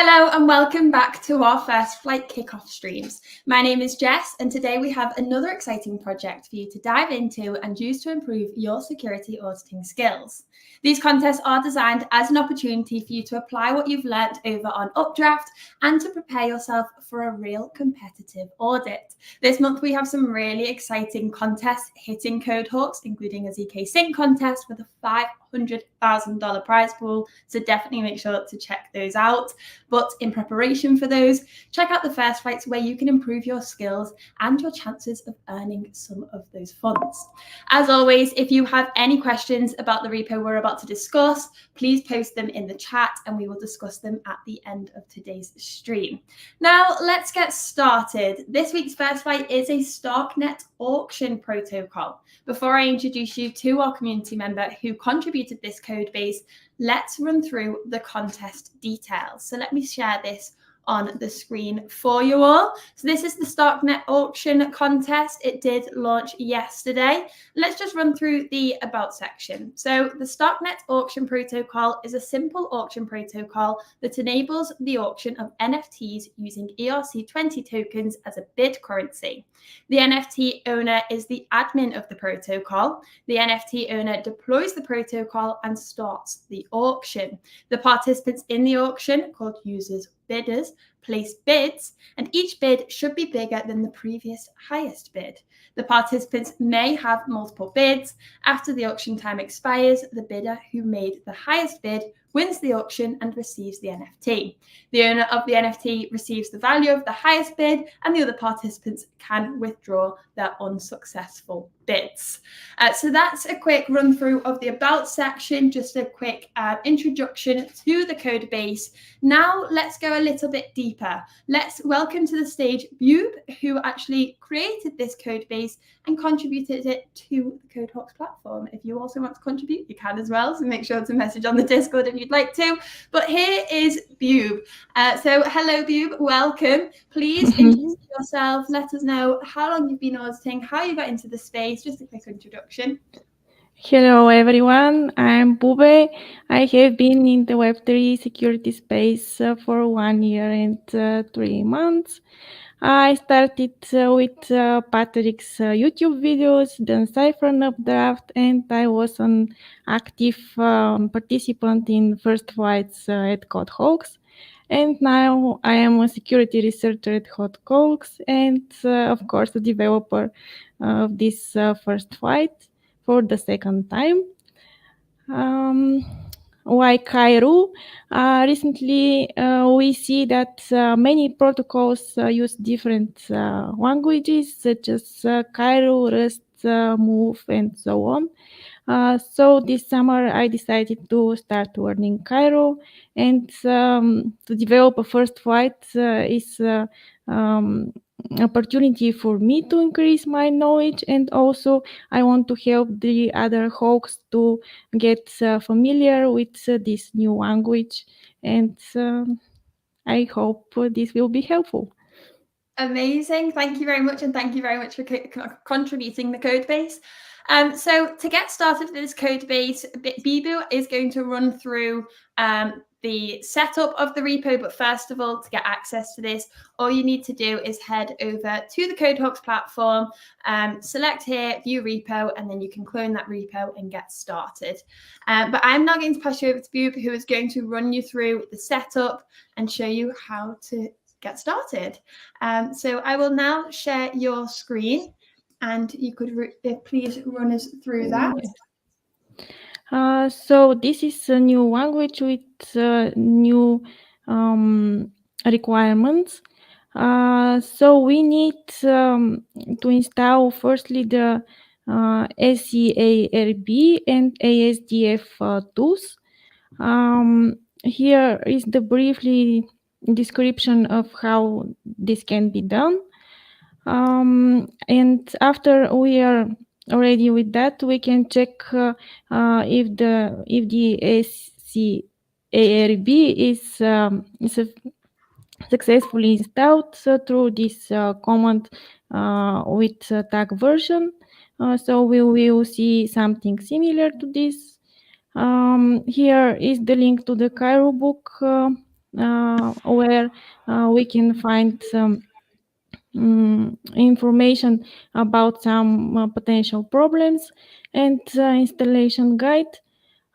Hello and welcome back to our First Flight kickoff streams. My name is Jess and today we have another exciting project for you to dive into and use to improve your security auditing skills. These contests are designed as an opportunity for you to apply what you've learnt over on Updraft and to prepare yourself for a real competitive audit. This month we have some really exciting contests hitting Codehawks, including a ZK Sync contest with a $500,000 prize pool, so definitely make sure to check those out. But in preparation for those, check out the First Flights where you can improve your skills and your chances of earning some of those funds. As always, if you have any questions about the repo we're about to discuss, please post them in the chat and we will discuss them at the end of today's stream. Now, let's get started. This week's First Flight is a Starknet Auction protocol. Before I introduce you to our community member who contributed this code base, let's run through the contest details. So let me share this on the screen for you all. So this is the Starknet Auction contest. It did launch yesterday. Let's just run through the About section. So the Starknet Auction protocol is a simple auction protocol that enables the auction of NFTs using ERC20 tokens as a bid currency. The NFT owner is the admin of the protocol. The NFT owner deploys the protocol and starts the auction. The participants in the auction, called users, bidders, place bids, and each bid should be bigger than the previous highest bid. The participants may have multiple bids. After the auction time expires, the bidder who made the highest bid wins the auction and receives the NFT. The owner of the NFT receives the value of the highest bid, and the other participants can withdraw their unsuccessful bids. So that's a quick run through of the About section, just a quick introduction to the code base. Now let's go a little bit deeper. Let's welcome to the stage Bube, who actually created this code base and contributed it to the Codehawks platform. If you also want to contribute, you can as well. So make sure to message on the Discord if you'd like to. But here is Bube. So hello, Bube. Welcome. Please introduce yourself. Let us know how long you've been auditing, how you got into the space. Just a quick introduction. Hello everyone, I'm Bube. I have been in the Web3 security space for 1 year and 3 months. I started with Patrick's YouTube videos, then Cypher Draft, and I was an active participant in first flights at Codehawks. And now I am a security researcher at Codehawks and, of course, a developer of this first flight for the second time. Like Kairu, recently we see that many protocols use different languages such as Kairu, Rust, Move, and so on. So this summer I decided to start learning Kairu, and to develop a first flight is opportunity for me to increase my knowledge, and also I want to help the other hawks to get familiar with this new language, and I hope this will be helpful. Amazing. Thank you very much. And thank you very much for contributing the code base. So to get started with this code base, Bibu is going to run through the setup of the repo. But first of all, to get access to this, all you need to do is head over to the Codehawks platform, select here, view repo, and then you can clone that repo and get started. But I'm now going to pass you over to Bube, who is going to run you through the setup and show you how to get started. So I will now share your screen, and you could please run us through that. So this is a new language with new requirements. So we need to install firstly the SCARB and ASDF tools. Here is the briefly description of how this can be done. And after we are already with that, we can check if the SCARB is successfully installed through this command with tag version. So we will see something similar to this. Here is the link to the Kairu book where we can find some information about some potential problems and installation guide.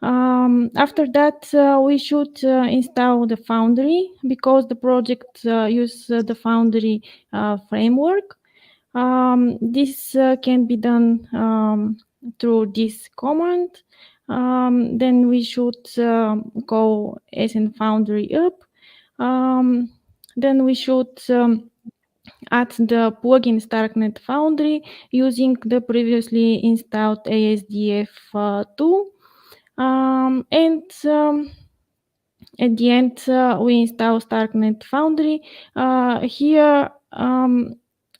After that, we should install the Foundry because the project use the Foundry framework. This can be done through this command. Then we should go SN Foundry up. Then we should add the plugin Starknet Foundry using the previously installed ASDF tool. And at the end, we install Starknet Foundry. Here,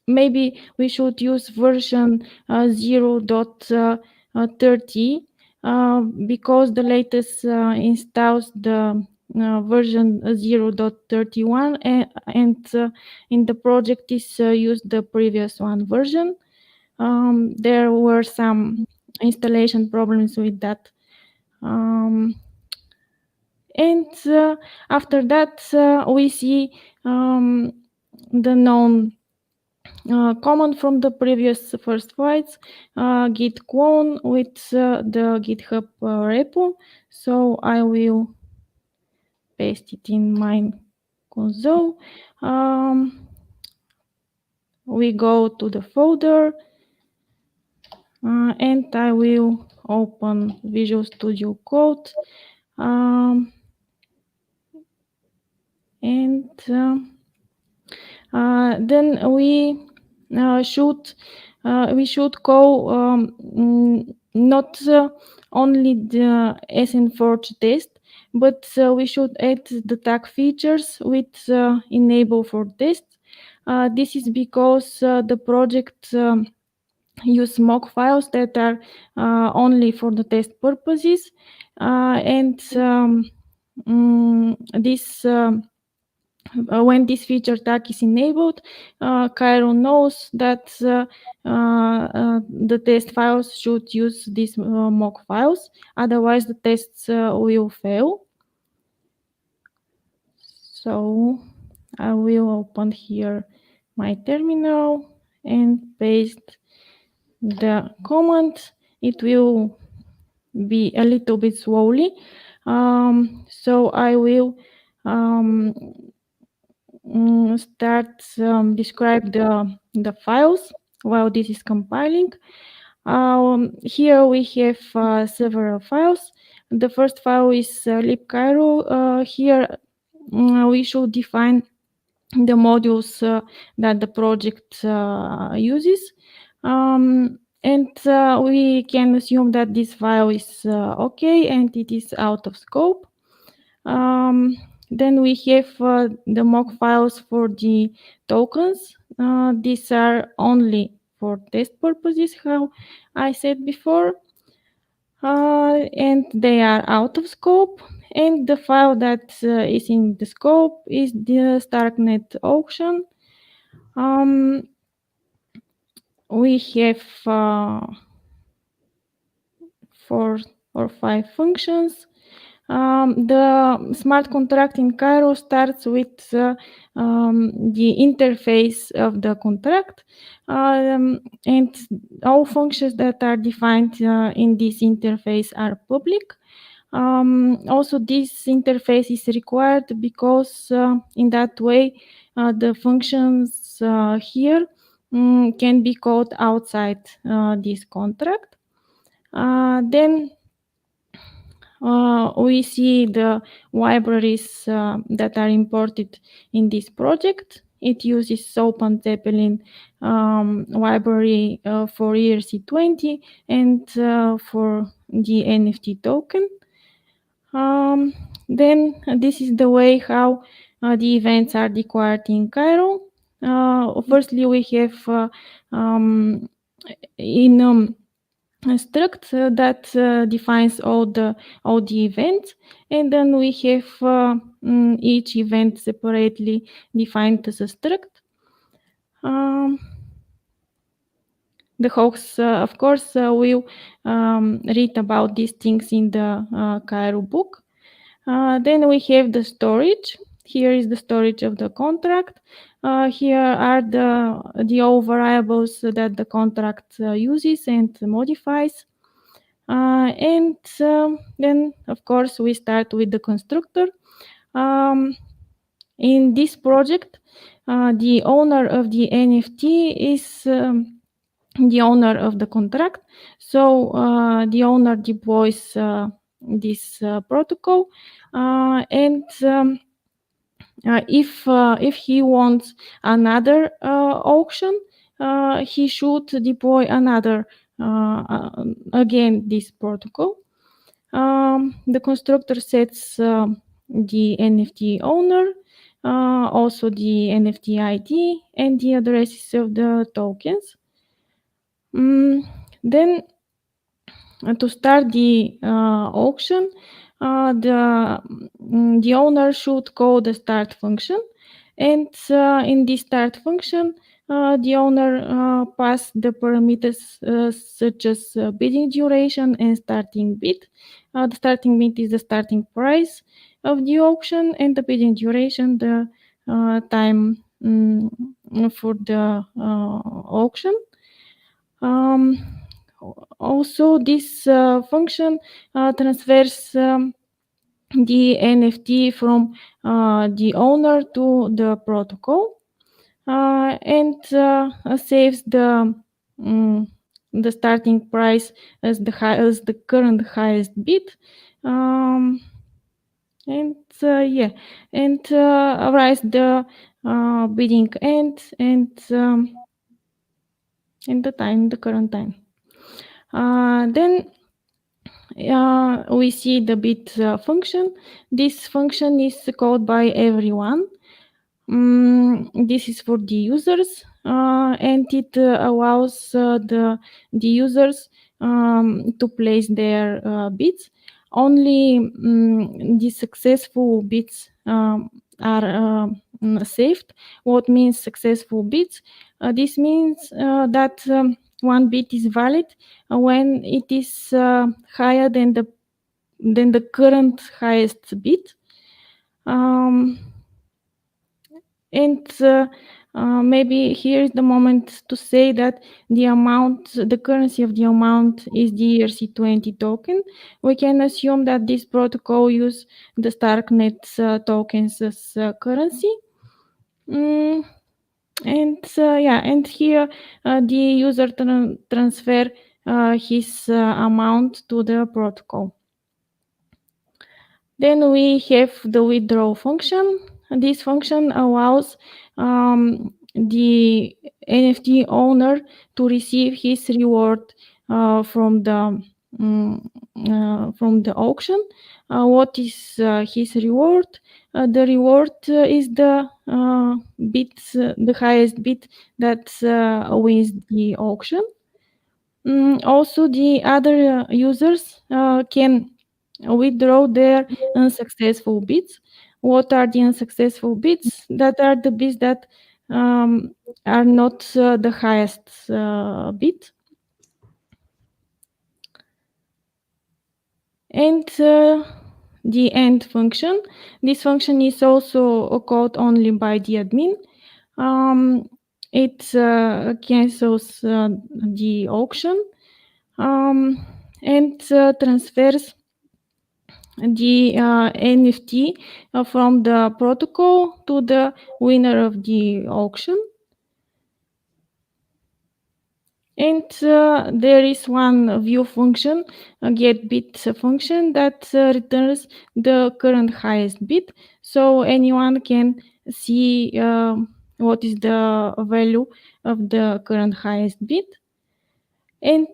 maybe we should use version 0.30 because the latest installs the version 0.31 and in the project is used the previous one version. There were some installation problems with that. And after that, we see the known command from the previous first slides, git clone with the GitHub repo. So I will paste it in my console. We go to the folder and I will open Visual Studio Code. And then we should go not only the SN4 test, but we should add the tag features with enable for test. This is because the project use mock files that are only for the test purposes, and this when this feature tag is enabled, Cairo knows that the test files should use these mock files, otherwise the tests will fail. So I will open here my terminal and paste the command. It will be a little bit slowly, so I will start describe the files while this is compiling. Here we have several files. The first file is libcairo. Here we should define the modules that the project uses. And we can assume that this file is okay and it is out of scope. Then we have the mock files for the tokens. These are only for test purposes, how I said before. And they are out of scope. And the file that is in the scope is the Starknet Auction. We have 4 or 5 functions. The smart contract in Cairo starts with the interface of the contract, and all functions that are defined in this interface are public. Also, this interface is required because in that way the functions here can be called outside this contract. Then we see the libraries that are imported in this project. It uses SOAP and Zeppelin library for ERC20 and for the NFT token. Then this is the way how the events are declared in Cairo. Firstly, we have in a struct that defines all the events, and then we have each event separately defined as a struct. The hosts, of course, will read about these things in the Cairo book. Then we have the storage. Here is the storage of the contract. Here are the all variables that the contract uses and modifies. And then, of course, we start with the constructor. In this project, the owner of the NFT is the owner of the contract. So the owner deploys this protocol, and if he wants another auction, he should deploy another again this protocol. The constructor sets the NFT owner, also the NFT ID and the addresses of the tokens. Then to start the auction, the owner should call the start function, and in the start function, the owner pass the parameters such as bidding duration and starting bid. The starting bid is the starting price of the auction, and the bidding duration the time for the auction. Also, this function transfers the NFT from the owner to the protocol, and saves the starting price as the current highest bid. And writes the bidding end and the current time. Then we see the bid function. This function is called by everyone. This is for the users, and it allows the users to place their bids. Only the successful bids are saved. What means successful bids? This means that one bid is valid when it is higher than the current highest bid. And maybe here is the moment to say that the currency of the amount is the ERC20 token. We can assume that this protocol use the Starknet tokens as currency. And here the user transfer his amount to the protocol. Then we have the withdraw function. This function allows the NFT owner to receive his reward from the auction. What is his reward? The reward is the highest bid that wins the auction. Also, the other users can withdraw their unsuccessful bids. What are the unsuccessful bids? That are the bids that are not the highest bid. And the end function. This function is also called only by the admin. It cancels the auction and transfers the NFT from the protocol to the winner of the auction. And there is one view function, a get bid function that returns the current highest bid. So anyone can see what is the value of the current highest bid. And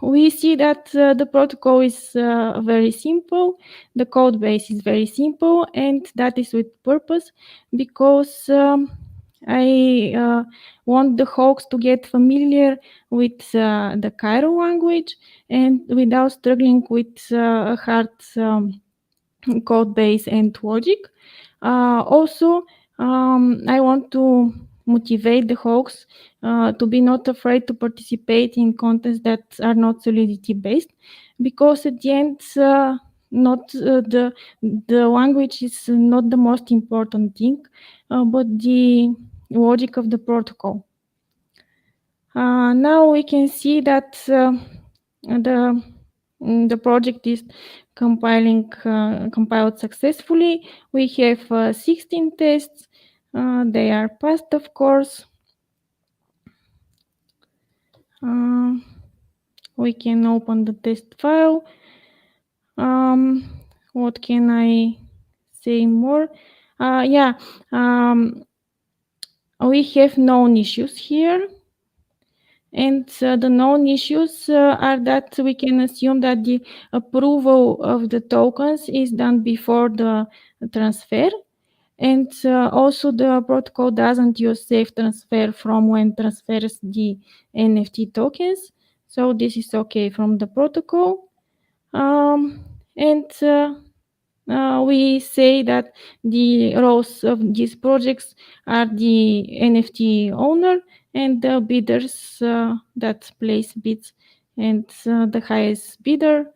we see that the protocol is very simple. The code base is very simple, and that is with purpose because I want the hosts to get familiar with the Cairo language and without struggling with hard code base and logic. Also, I want to motivate the hosts to be not afraid to participate in contests that are not solidity based, because at the end not the language is not the most important thing, but the logic of the protocol. Now we can see that the project is compiled successfully. We have 16 tests. They are passed, of course. We can open the test file. What can I say more? We have known issues here. And the known issues are that we can assume that the approval of the tokens is done before the transfer. And also the protocol doesn't use safe transfer from when transfers the NFT tokens. So this is okay from the protocol. We say that the roles of these projects are the NFT owner and the bidders that place bids, and the highest bidder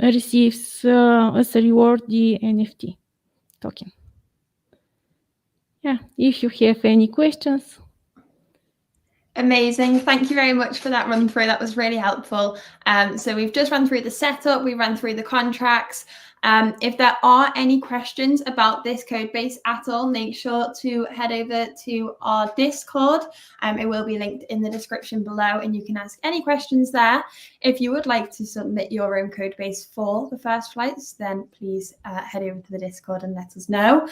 receives as a reward the NFT token. Yeah, if you have any questions. Amazing. Thank you very much for that run through. That was really helpful. So we've just run through the setup, we ran through the contracts. If there are any questions about this code base at all, make sure to head over to our Discord. It will be linked in the description below and you can ask any questions there. If you would like to submit your own code base for the first flights, then please head over to the Discord and let us know.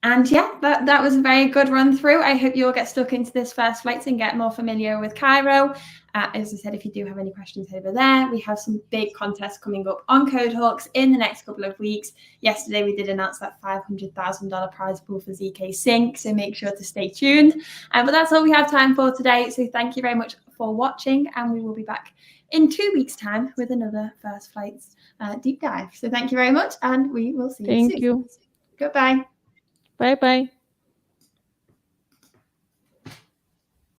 And yeah, that was a very good run through. I hope you all get stuck into this first flight and get more familiar with Cairo. As I said, if you do have any questions over there, we have some big contests coming up on CodeHawks in the next couple of weeks. Yesterday, we did announce that $500,000 prize pool for ZK Sync, so make sure to stay tuned. But that's all we have time for today. So thank you very much for watching, and we will be back in 2 weeks' time with another First Flights deep dive. So thank you very much, and we will see you soon. Thank you. Goodbye. Bye-bye.